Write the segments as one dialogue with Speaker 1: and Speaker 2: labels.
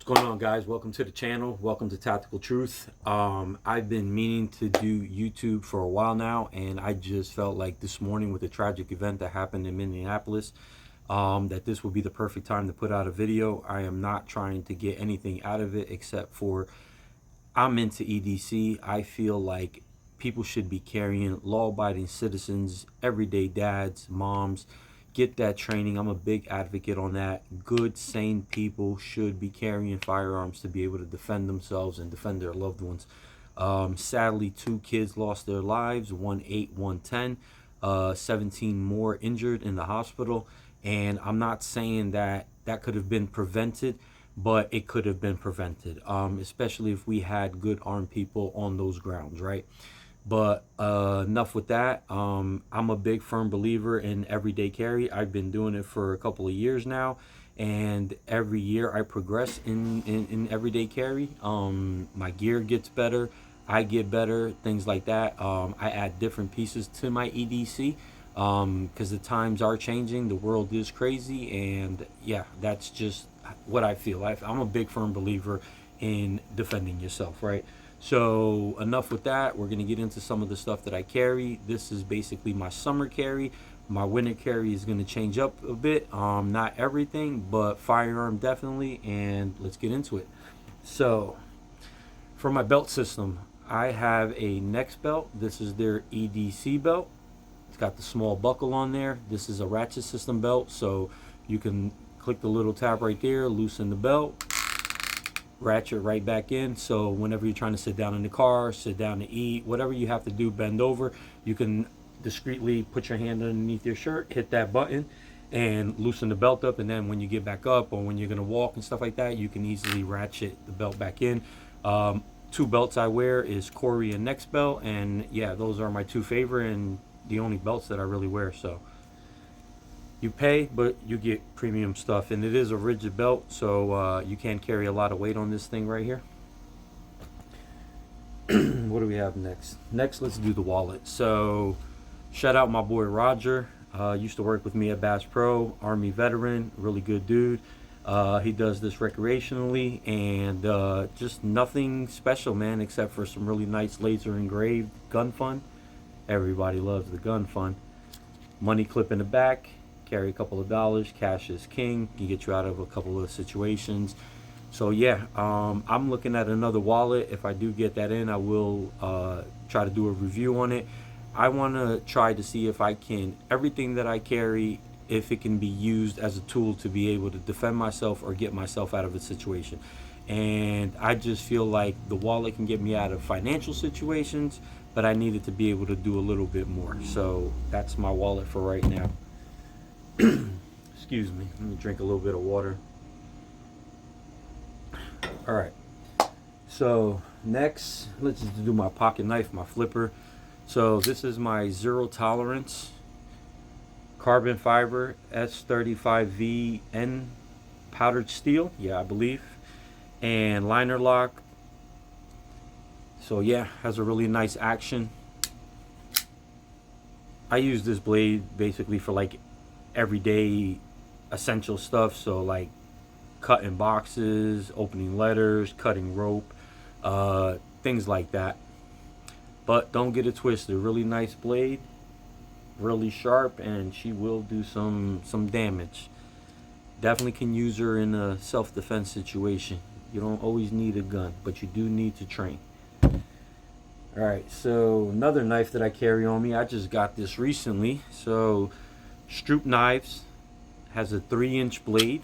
Speaker 1: What's going on, guys? Welcome to the channel. Welcome to Tactical Truth. I've been meaning to do YouTube for a while now, and I just felt like this morning with the tragic event that happened in Minneapolis, that this would be the perfect time to put out a video. I am not trying to get anything out of it except for I'm into EDC. I feel like people should be carrying, law-abiding citizens, everyday dads, moms, get that training. I'm a big advocate on that. Good, sane people should be carrying firearms to be able to defend themselves and defend their loved ones. Sadly, 2 kids lost their lives, one 8, one 10, 17 more injured in the hospital. And I'm not saying that that could have been prevented, but it could have been prevented, especially if we had good armed people on those grounds, right? But enough with that. I'm a big firm believer in everyday carry. I've been doing it for a couple of years now, and every year I progress in everyday carry. My gear gets better, I get better, things like that. I add different pieces to my EDC because the times are changing, the world is crazy, and yeah, that's just what I feel. I'm a big firm believer in defending yourself, right? So enough with that. We're going to get into some of the stuff that I carry. This is basically my summer carry. My winter carry is going to change up a bit. Not everything, but firearm definitely. And let's get into it. So for my belt system, I have a Next belt. This is their EDC belt. It's got the small buckle on there. This is a ratchet system belt, so you can click the little tab right there, loosen the belt, ratchet right back in. So whenever you're trying to sit down in the car, sit down to eat, whatever you have to do, bend over, you can discreetly put your hand underneath your shirt, hit that button, and loosen the belt up. And then when you get back up or when you're going to walk and stuff like that, you can easily ratchet the belt back in. 2 belts I wear is Corey and Next belt, and yeah, those are my 2 favorite and the only belts that I really wear. So you pay, but you get premium stuff, and it is a rigid belt, so you can carry a lot of weight on this thing right here. What do we have next? Next, let's do the wallet. So shout out my boy Roger. Used to work with me at Bass Pro, Army veteran, really good dude. He does this recreationally, and just nothing special, man, except for some really nice laser engraved gun fun. Everybody loves the gun fun. Money clip in the back, carry a couple of dollars. Cash is king, can get you out of a couple of situations. So yeah, I'm looking at another wallet. If I do get that in, I will try to do a review on it. I want to try to see if I can, everything that I carry, if it can be used as a tool to be able to defend myself or get myself out of a situation. And I just feel like the wallet can get me out of financial situations, but I needed to be able to do a little bit more. So that's my wallet for right now. Excuse me, let me drink a little bit of water. All right, so next, let's just do my pocket knife, my flipper. So this is my zero tolerance carbon fiber S35VN powdered steel, yeah, I believe, and liner lock. So yeah, has a really nice action. I use this blade basically for like everyday essential stuff, so like cutting boxes, opening letters, cutting rope, things like that. But don't get it twisted, really nice blade, really sharp, and she will do some damage. Definitely can use her in a self-defense situation. You don't always need a gun, but you do need to train. Alright, so another knife that I carry on me, I just got this recently. So Stroop Knives has a 3-inch blade,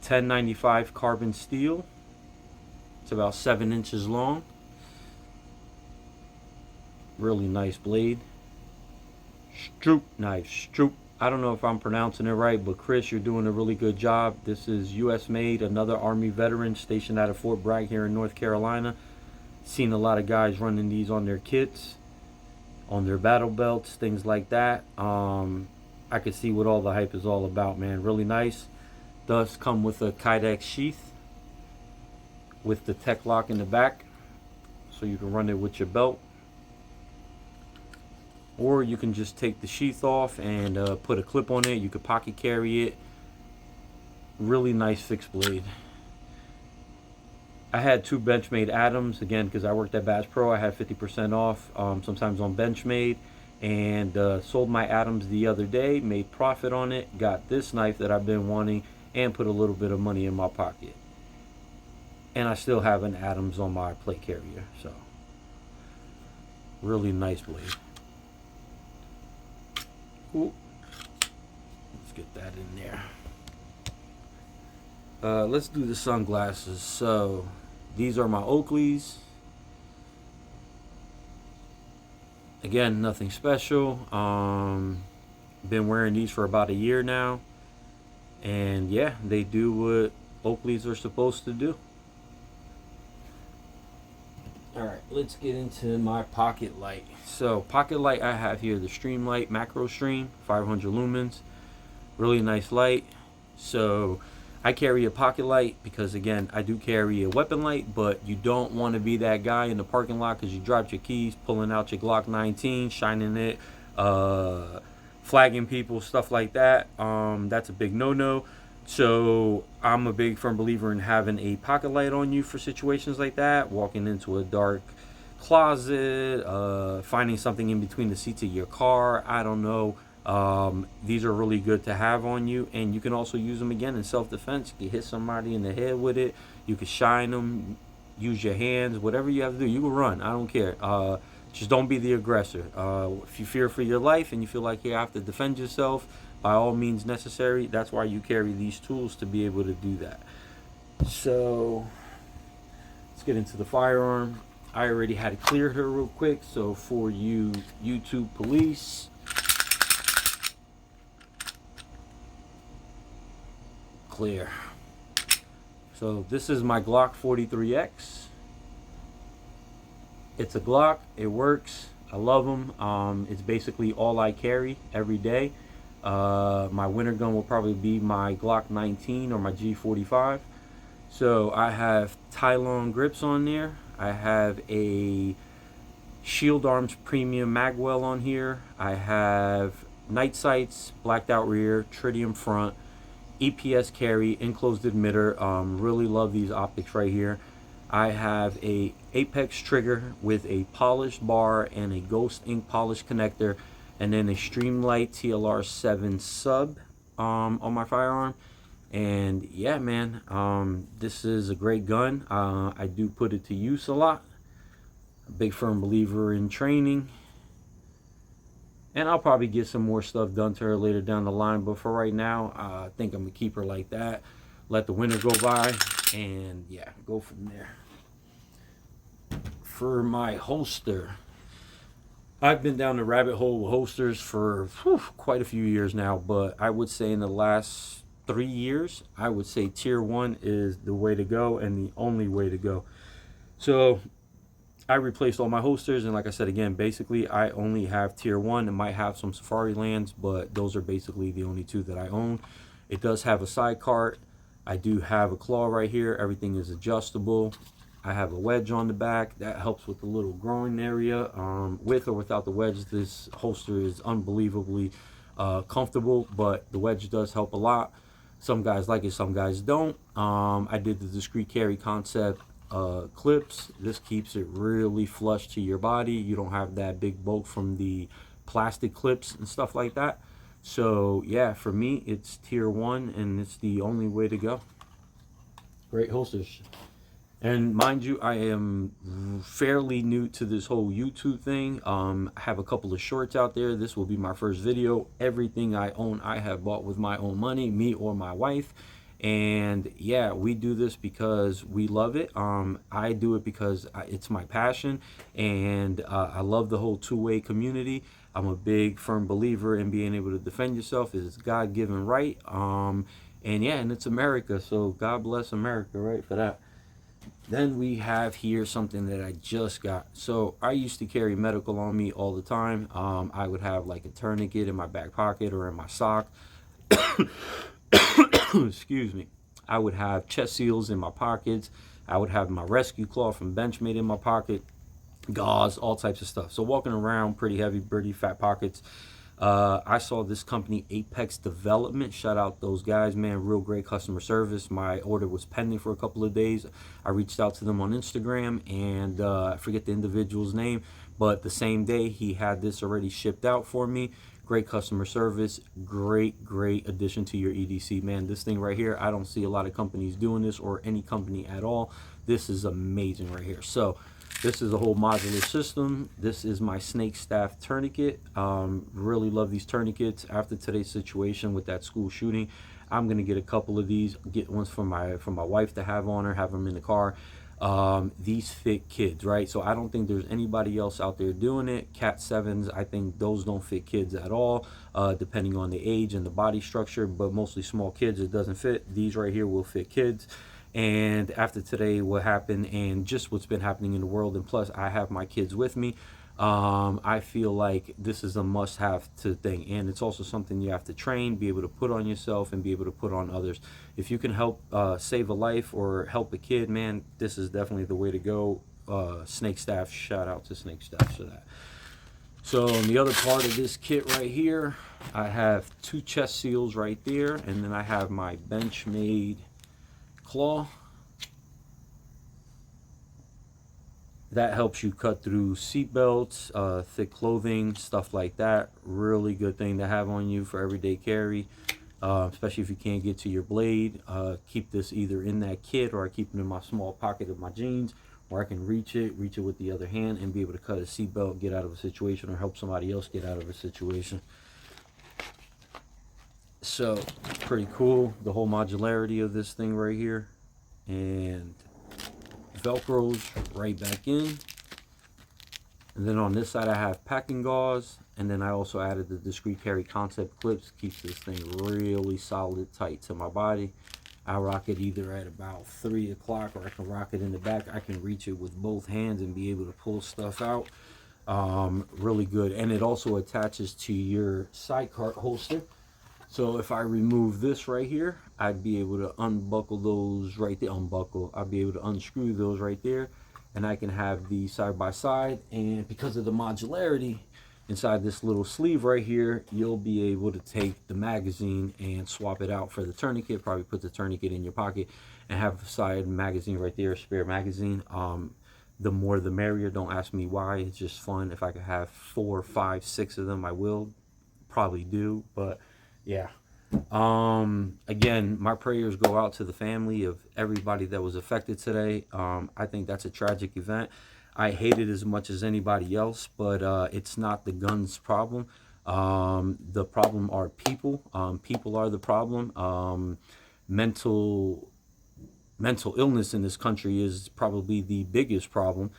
Speaker 1: 1095 carbon steel. It's about 7 inches long. Really nice blade. Stroop Knives, Stroop. I don't know if I'm pronouncing it right, but Chris, you're doing a really good job. This is US made, another Army veteran stationed out of Fort Bragg here in North Carolina. Seen a lot of guys running these on their kits, on their battle belts, things like that. I could see what all the hype is all about, man. Really nice. Does come with a Kydex sheath with the tech lock in the back, so you can run it with your belt. Or you can just take the sheath off and put a clip on it. You could pocket carry it. Really nice fixed blade. I had 2 Benchmade Adams, again, because I worked at Bass Pro. I had 50% off, sometimes on Benchmade, and sold my Adams the other day, made profit on it, got this knife that I've been wanting, and put a little bit of money in my pocket. And I still have an Adams on my plate carrier, so really nice blade. Cool. Let's get that in there. Let's do the sunglasses. So these are my Oakleys. Again, nothing special. Been wearing these for about a year now, and yeah, they do what Oakleys are supposed to do. Alright, let's get into my pocket light. So pocket light, I have here the Streamlight Macro Stream 500 lumens. Really nice light. So I carry a pocket light because, again, I do carry a weapon light, but you don't want to be that guy in the parking lot because you dropped your keys, pulling out your Glock 19, shining it, flagging people, stuff like that. That's a big no-no. So I'm a big firm believer in having a pocket light on you for situations like that, walking into a dark closet, finding something in between the seats of your car, I don't know. These are really good to have on you, and you can also use them again in self-defense. You can hit somebody in the head with it, you can shine them, use your hands, whatever you have to do. You can run, I don't care. Just don't be the aggressor. If you fear for your life and you feel like you have to defend yourself, by all means necessary, that's why you carry these tools, to be able to do that. So let's get into the firearm. I already had it cleared here real quick, so for you YouTube police, clear. So this is my Glock 43X. It's a Glock, it works, I love them. It's basically all I carry every day. My winter gun will probably be my Glock 19 or my G45. So I have Tylon grips on there. I have a Shield Arms Premium Magwell on here. I have night sights, blacked out rear, tritium front, EPS carry, enclosed emitter. Really love these optics right here. I have a Apex trigger with a polished bar and a Ghost ink polish connector, and then a Streamlight TLR 7 sub on my firearm. And yeah, man, this is a great gun. I do put it to use a lot. A big firm believer in training. And I'll probably get some more stuff done to her later down the line, but for right now, I think I'm gonna keep her like that. Let the winter go by, and yeah, go from there. For my holster, I've been down the rabbit hole with holsters for quite a few years now, but I would say in the last 3 years, I would say tier 1 is the way to go and the only way to go. So I replaced all my holsters, and like I said, again, basically I only have tier 1. It might have some Safari Lands, but those are basically the only 2 that I own. It does have a side cart. I do have a claw right here. Everything is adjustable. I have a wedge on the back that helps with the little groin area. With or without the wedge, this holster is unbelievably comfortable, but the wedge does help a lot. Some guys like it, some guys don't. I did the discreet carry concept clips. This keeps it really flush to your body. You don't have that big bulk from the plastic clips and stuff like that. So yeah, for me, it's tier 1, and it's the only way to go. Great holsters. And mind you, I am fairly new to this whole YouTube thing. I have a couple of shorts out there. This will be my first video. Everything I own, I have bought with my own money, me or my wife. And yeah, we do this because we love it. I do it because it's my passion, and I love the whole two-way community. I'm a big firm believer in being able to defend yourself. It's God-given right. And yeah, and it's America, so God bless America, right, for that. Then we have here something that I just got. So I used to carry medical on me all the time. I would have like a tourniquet in my back pocket or in my sock. Excuse me. I would have chest seals in my pockets. I would have my rescue claw from Benchmade in my pocket, gauze, all types of stuff. So walking around, pretty heavy, pretty fat pockets. I saw this company, Apex Development. Shout out those guys, man. Real great customer service. My order was pending for a couple of days. I reached out to them on Instagram, and I forget the individual's name, but the same day he had this already shipped out for me. Great customer service, great addition to your EDC, man. This thing right here, I don't see a lot of companies doing this, or any company at all. This is amazing right here. So this is a whole modular system. This is my snake staff tourniquet. Really love these tourniquets. After today's situation with that school shooting, I'm gonna get a couple of these. Get ones for my wife to have on her, have them in the car. These fit kids, right? So I don't think there's anybody else out there doing it. Cat 7s, I think those don't fit kids at all, depending on the age and the body structure, but mostly small kids it doesn't fit. These right here will fit kids. And after today, what happened and just what's been happening in the world, and plus I have my kids with me, I feel like this is a must-have to thing, and it's also something you have to train, be able to put on yourself and be able to put on others. If you can help save a life or help a kid, man, this is definitely the way to go. Snake staff, shout out to Snake staff for that. So on the other part of this kit right here, I have 2 chest seals right there, and then I have my Benchmade claw. That helps you cut through seat belts, thick clothing, stuff like that. Really good thing to have on you for everyday carry, especially if you can't get to your blade. Keep this either in that kit, or I keep it in my small pocket of my jeans, where I can reach it with the other hand and be able to cut a seat belt, get out of a situation, or help somebody else get out of a situation. So pretty cool, the whole modularity of this thing right here. And Velcros right back in. And then on this side I have packing gauze, and then I also added the discreet carry concept clips. Keeps this thing really solid, tight to my body. I rock it either at about 3 o'clock, or I can rock it in the back. I can reach it with both hands and be able to pull stuff out. Really good. And it also attaches to your side cart holster. So if I remove this right here, I'd be able to unbuckle those right there. I'd be able to unscrew those right there, and I can have these side by side. And because of the modularity inside this little sleeve right here, you'll be able to take the magazine and swap it out for the tourniquet. Probably put the tourniquet in your pocket and have a side magazine right there, spare magazine. The more the merrier. Don't ask me why. It's just fun. If I could have 4, 5, 6 of them, I will. Probably do, but yeah. Again, my prayers go out to the family of everybody that was affected today. I think that's a tragic event. I hate it as much as anybody else, but it's not the guns problem. The problem are people. People are the problem. Mental illness in this country is probably the biggest problem.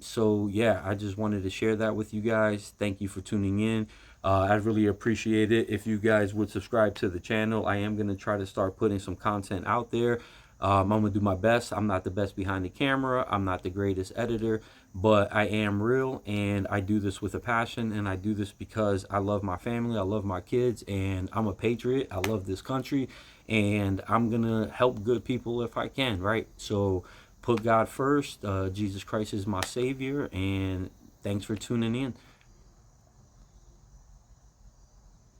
Speaker 1: So yeah, I just wanted to share that with you guys. Thank you for tuning in. I'd really appreciate it if you guys would subscribe to the channel. I am going to try to start putting some content out there. I'm going to do my best. I'm not the best behind the camera. I'm not the greatest editor, but I am real, and I do this with a passion, and I do this because I love my family. I love my kids, and I'm a patriot. I love this country, and I'm going to help good people if I can, right? So put God first. Jesus Christ is my savior, and thanks for tuning in.